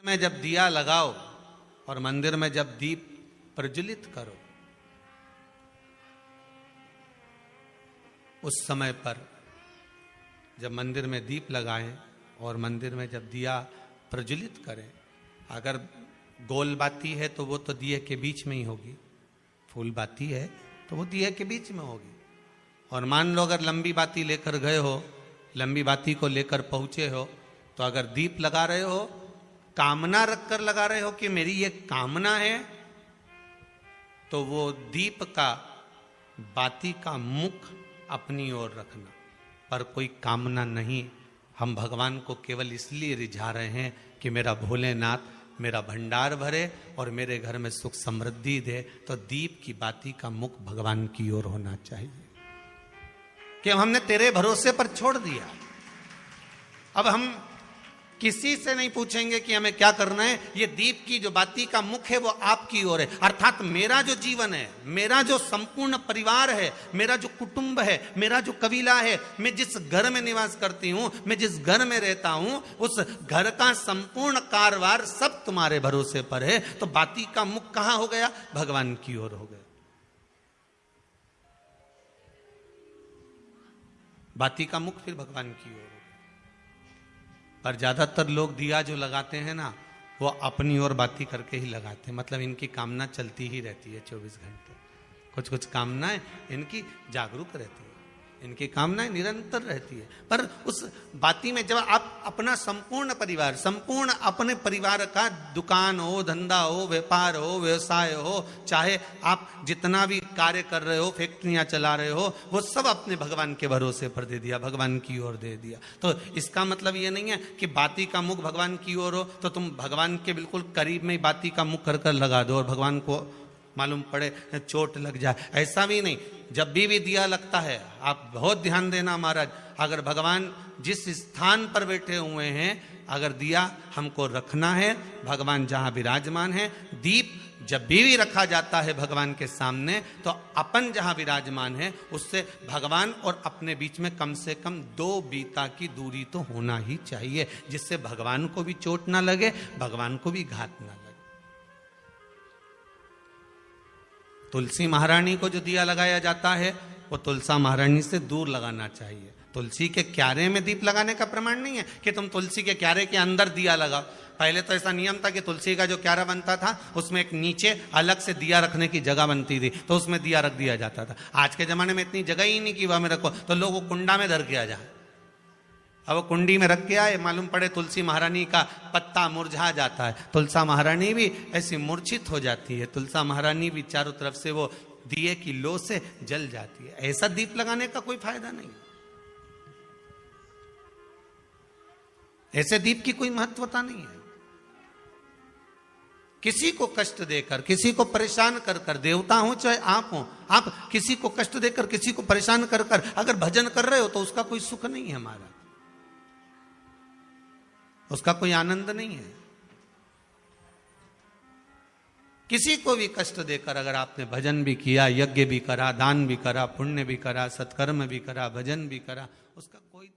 में जब दिया लगाओ और मंदिर में जब दीप प्रज्वलित करो, उस समय पर जब मंदिर में दीप लगाएं और मंदिर में जब दिया प्रज्वलित करें, अगर गोल बाती है तो वो तो दिए के बीच में ही होगी, फूल बाती है तो वो दिए के बीच में होगी। और मान लो अगर लंबी बाती लेकर गए हो, लंबी बाती को लेकर पहुंचे हो, तो अगर दीप लगा रहे हो, कामना रखकर लगा रहे हो कि मेरी ये कामना है, तो वो दीप का बाती का मुख अपनी ओर रखना, पर कोई कामना नहीं। हम भगवान को केवल इसलिए रिझा रहे हैं कि मेरा भोलेनाथ मेरा भंडार भरे और मेरे घर में सुख समृद्धि दे। तो दीप की बाती का मुख भगवान की ओर होना चाहिए कि हमने तेरे भरोसे पर छोड़ दिया। अब हम किसी से नहीं पूछेंगे कि हमें क्या करना है, ये दीप की जो बाती का मुख है वो आपकी ओर है। अर्थात मेरा जो जीवन है, मेरा जो संपूर्ण परिवार है, मेरा जो कुटुंब है, मेरा जो कबीला है, मैं जिस घर में निवास करती हूं, मैं जिस घर में रहता हूं, उस घर का संपूर्ण कारभार सब तुम्हारे भरोसे पर है। तो बाती का मुख कहां हो गया? भगवान की ओर हो गया। बाती का मुख फिर भगवान की ओर। पर ज्यादातर लोग दिया जो लगाते हैं ना, वो अपनी ओर बाती करके ही लगाते हैं। मतलब इनकी कामना चलती ही रहती है 24 घंटे। कुछ कुछ कामनाएं इनकी जागरूक रहती है, इनकी कामनाएं निरंतर रहती है। पर उस बाती में जब आप अपना संपूर्ण परिवार, संपूर्ण अपने परिवार का दुकान हो, धंधा हो, व्यापार हो, व्यवसाय हो, चाहे आप जितना भी कार्य कर रहे हो, फैक्ट्रियां चला रहे हो, वो सब अपने भगवान के भरोसे पर दे दिया, भगवान की ओर दे दिया। तो इसका मतलब ये नहीं है कि बाती का मुख भगवान की ओर हो तो तुम भगवान के बिल्कुल करीब में बाती का मुख कर लगा दो और भगवान को मालूम पड़े चोट लग जाए, ऐसा भी नहीं। जब भी दिया लगता है, आप बहुत ध्यान देना महाराज, अगर भगवान जिस स्थान पर बैठे हुए हैं, अगर दिया हमको रखना है, भगवान जहां विराजमान है, दीप जब भी रखा जाता है भगवान के सामने, तो अपन जहां विराजमान है उससे भगवान और अपने बीच में कम से कम 2 बीता की दूरी तो होना ही चाहिए, जिससे भगवान को भी चोट ना लगे, भगवान को भी घात ना लगे। तुलसी महारानी को जो दिया लगाया जाता है वो तुलसा महारानी से दूर लगाना चाहिए। तुलसी के क्यारे में दीप लगाने का प्रमाण नहीं है कि तुम तुलसी के क्यारे के अंदर दिया लगाओ। पहले तो ऐसा नियम था कि तुलसी का जो क्यारा बनता था उसमें एक नीचे अलग से दिया रखने की जगह बनती थी, तो उसमें दिया रख दिया जाता था। आज के जमाने में इतनी जगह ही नहीं कि वह में रखो, तो लोग वो कुंडा में धर के आ जाए। अब वो कुंडी में रख के आए, मालूम पड़े तुलसी महारानी का पत्ता मुरझा जाता है, तुलसा महारानी भी ऐसी मूर्छित हो जाती है, तुलसा महारानी भी चारों तरफ से वो दिए की लो से जल जाती है। ऐसा दीप लगाने का कोई फायदा नहीं, ऐसे दीप की कोई महत्वता नहीं है। किसी को कष्ट देकर, किसी को परेशान कर कर, देवता हो चाहे आप हो, आप किसी को कष्ट देकर, किसी को परेशान कर कर अगर भजन कर रहे हो तो उसका कोई सुख नहीं है हमारा, उसका कोई आनंद नहीं है। किसी को भी कष्ट देकर अगर आपने भजन भी किया, यज्ञ भी करा, दान भी करा, पुण्य भी करा, सत्कर्म भी करा, भजन भी करा, उसका कोई